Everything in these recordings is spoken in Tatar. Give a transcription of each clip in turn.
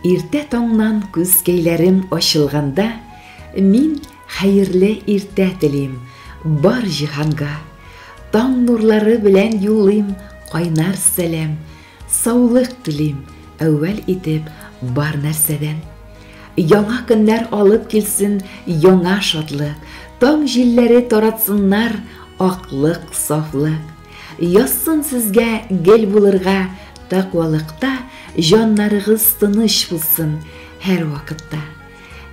Иртә таңнан күзкәйләрем ачылганда, мин хәерле иртә телим бар җиһанга. Таң нурлары белән юллыйм кайнар сәлам, саулык телим әүвәл итеп бар нәрсәдән. Яңа көннәр алып килсен яңа шатлык, таң җилләре таратсыннар аклык, сафлык. Язсын сезгә гел булырга тақвалыкта, җаннарыгыз тыныч булсын һәр вакытта.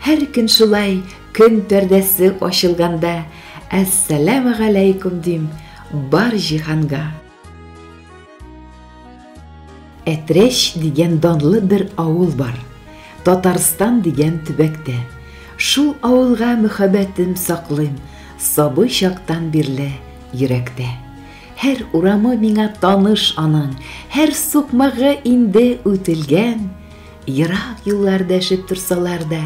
Һәр көн шулай көн пәрдәсе ачылганда, әссәламу галәйкүм дим бар җиһанга. Әтрәш дигән данлы бер авыл бар, Татарстан дигән төбәктә. Шул авылга мөхәббәтем саклыйм, сабый чактан бирле йөрәктә. Һәр урамы миңа таныш аның, һәр сукмагы инде үтелгән. Ерак юллар дәшеп торсалар да,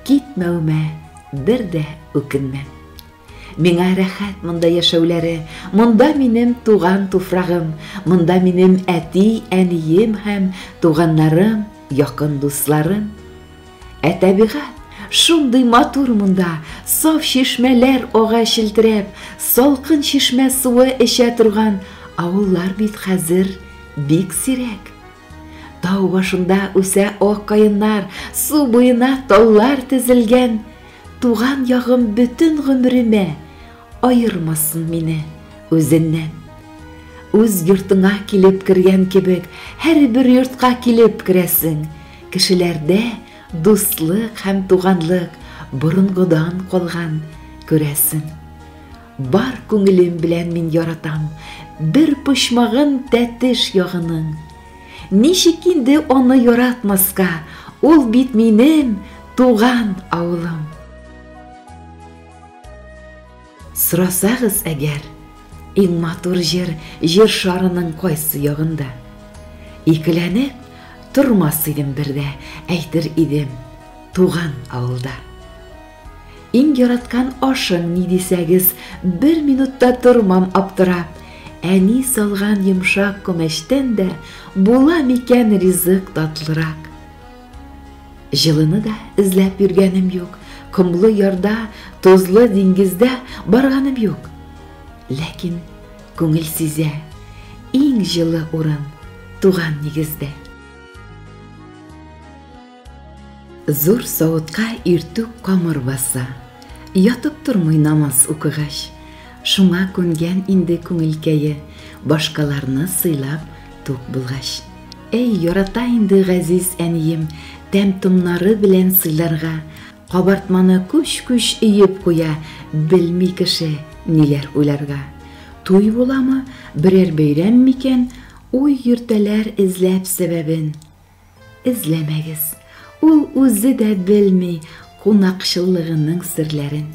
китмәүмә бер дә үкенмәм. Миңа рәхәт монда яшәүләре, монда минем туган туфрагым, монда минем әти, әнием һәм туганнарым, якын дусларым. Тәбигать шундый матур монда, саф чишмәләр ага челтерәп, салкын чишмә суы эчә торган авыллар бит хәзер бик сирәк. Тау башында үсә ак каеннар, су буена таллар тезелгән. Туган ягым бөтен гомремә айырмасын мине үзеннән. Үз йортыңа килеп кергән кебек, һәрбер йортка килеп керәсең. Кешеләрдә дуслык һәм туганлык борынгыдан калган күрәсең. Бар күңелем белән мин яратам бер почмагын тәтеш ягының. Ничек инде аны яратмаска, ул бит минем туган авылым. Сорасагыз әгәр, иң матур җир шарының кайсы ягында? Икеләнеп тормас идем бердә, әйтер идем туган авылда. Иң яраткан ашың ни дисәгез, бер минутта тормам аптырап. Әни салган йомшак көмәчтән дә була микән ризык татлырак. Җылыны да эзләп йөргәнем юк, комлы ярда, тозлы диңгездә барганым юк. Ләкин күңел сизә, иң җылы урын туган нигездә. Зур савытка иртүк камыр баса, ятып тормый намаз укыгач. Шуңа күнгән инде күңелкәе, башкаларны сыйлап тук булгач. Эй, ярата инде газиз әнием, тәм-томнары белән сыйларга. Кабартманы күч-күч иеп куя, белми кеше ниләр уйларга. Туй буламы, берәр бәйрәм микән, уй йөртәләр эзләп сәбәбен. Эзләмәгез, ул үзе дә белми кунакчыллыгының серләрен.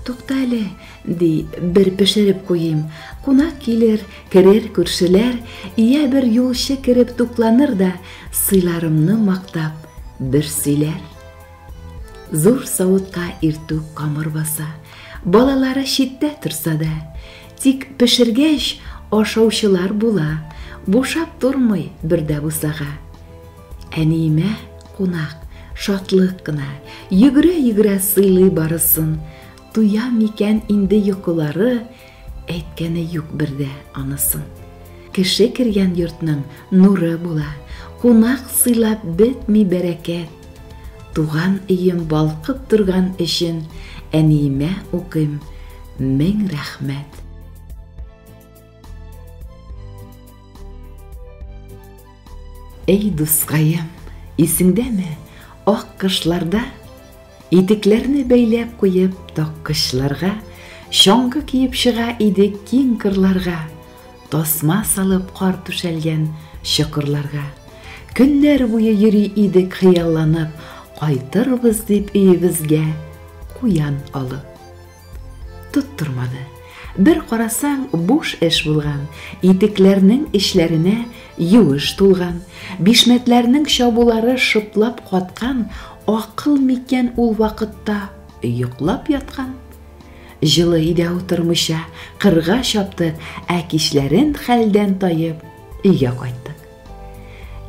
Туктале, ди, бер пешереп куйым. Кунак килер, керер күршеләр, ия бер юлчы кереп тукланыр да, сыйларымны мактап бер сөйләр. Зур савытка иртүк камыр баса, балалары читтә торса да, тик пешергәч ашаучылар була, бушап тормый бердә бусага. Әниемә кунак, шатлык кына, йөгерә-йөгерә сыйлый барысын. Туя микән инде йокылары, әйткәне юк бердә анысын. Кеше кергән йортның нуры була, кунак сыйлап бетми бәрәкәт. Туган өем балкып торган өчен әниемә укыйм мең рәхмәт. Эй дускаем, исеңдәме, ак кышларда итекләрне бәйләп куеп таккычларга, чаңгы киеп чыга идек киң кырларга, тасма салып кар түшәлгән чокырларга. Көннәр буе йөри идек хыялланып, кайтырбыз дип өебезгә куян алып. Туттырмады. Бер карасаң буш эш булган, итекләрнең эшләренә юыш тулган, бишмәтләрнең чабулары шыплап каткан. Акыл микән ул вакытта йоклап яткан. Җылы идә утырмыйча кырга чаптык, кичләрен хәлдән таеп өйгә кайттык.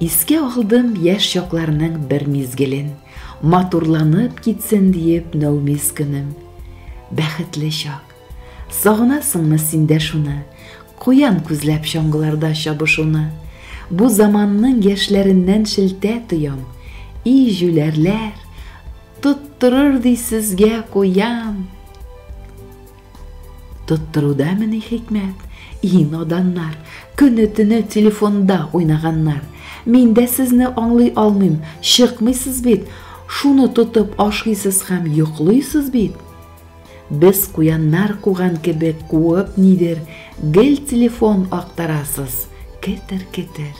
Иске алдым яш чакларның бер мизгелен, матурланып китсен диеп нәүмис көнем. Бәхетле чак. Сагынасыңмы синдә шуны, куян күзләп чаңгыларда чабышуны. Бу заманның яшьләреннән шелтә тоям, и жүләрләр, тоттырыр ди сезгә куян. Тоттыруда мени хикмәт, и наданнар, көне-төне телефонда уйнаганнар. Мин дә сезне аңлый алмыйм, чыкмыйсыз бит, шуны тотып ашыйсыз һәм йоклыйсыз бит. Без куяннар куган кебек куып нидер, гел телефон актарасыз, кетер-кетер.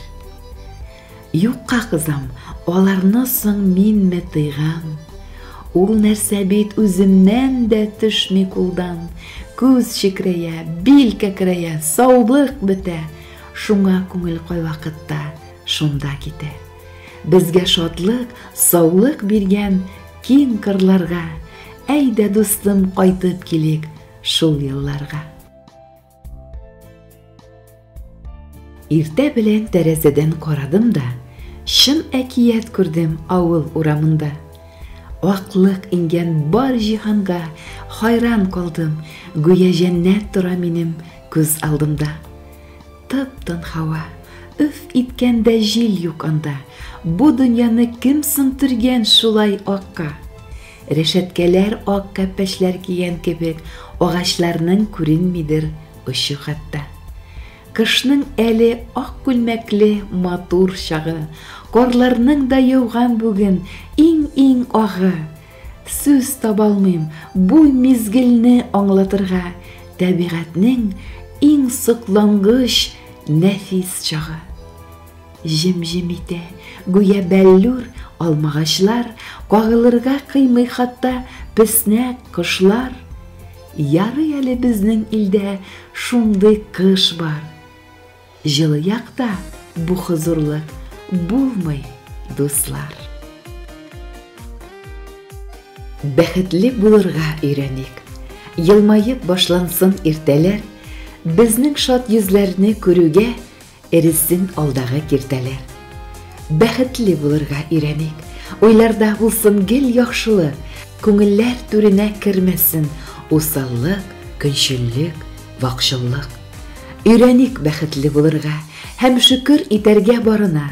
Юкка кызам, аларны соң минме тыйган. Ул нәрсә бит үземнән дә төшми кулдан. Күз шикрәя, бил кәкрәя, саулык бетә. Шуңа күңел кайвакытта шунда китә. Безгә шатлык, саулык биргән киң кырларга. Әйдә дустым, кайтып килик шул елларга. Иртә белән тәрәзәдән карадым да, шын әкият күрдем авыл урамында. Аклык ингән бар җиһанга хайран калдым, гүя җәннәт тора минем күз алдымда. Тып-тын һава, үф иткәндә җил юк анда. Бу дөньяны кем сынтырган шулай акка? Рәшәткәләр ак кәпәчләр кигән кебек, агачларның күренмидер очы хәтта. Кышның әле ак күлмәкле матур чагы, карларның да яуган бүген иң агы. Сүз табалмыйм бу мизгелне аңлатырга, табигатьнең иң соклангыч нәфис чагы. Җем-җем итә, гүя бәллүр алмагачлар, кагылырга кыймый хатта песнәк кошлар. Ярый әле безнең илдә шундый кыш бар. Җылы якта бу хозурлык булмый, дуслар. Бәхетле булырга өйрәник. Елмаеп башлансын иртәләр, безнең шат йөзләрне күрүгә эрисен алдагы киртәләр. Бәхетле булырга өйрәник. Уйларда булсын гел яхшылык, күңелләр түренә кермәсен усаллык, көнчеллек, вакшыллык. Өйрәник бәхетле булырга һәм шөкер итәргә барына.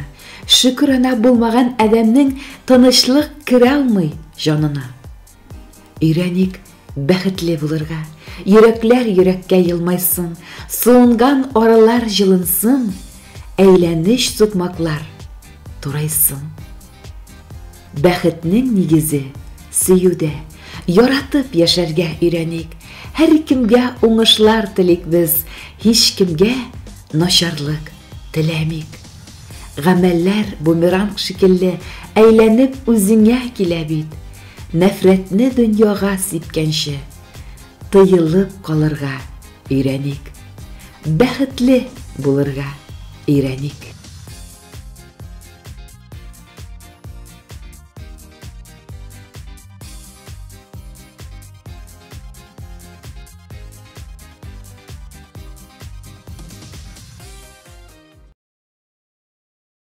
Шөкер ана булмаган адәмнең тынычлык керә алмый җанына. Өйрәник бәхетле булырга, йөрәкләр йөрәккә йылмайсын, суынган аралар җылынсын, әйләнеш сукмаклар турайсын. Бәхетнең нигезе сөюдә, яратып яшәргә өйрәник. Һәр кемгә уңышлар телик без, һич кемгә начарлык теләмик. Гамәлләр бумеранг шикелле әйләнеп үзеңә килә бит. Нәфрәтне дөньяга сипкәнче, тыелып калырга өйрәник. Бәхетле булырга өйрәник.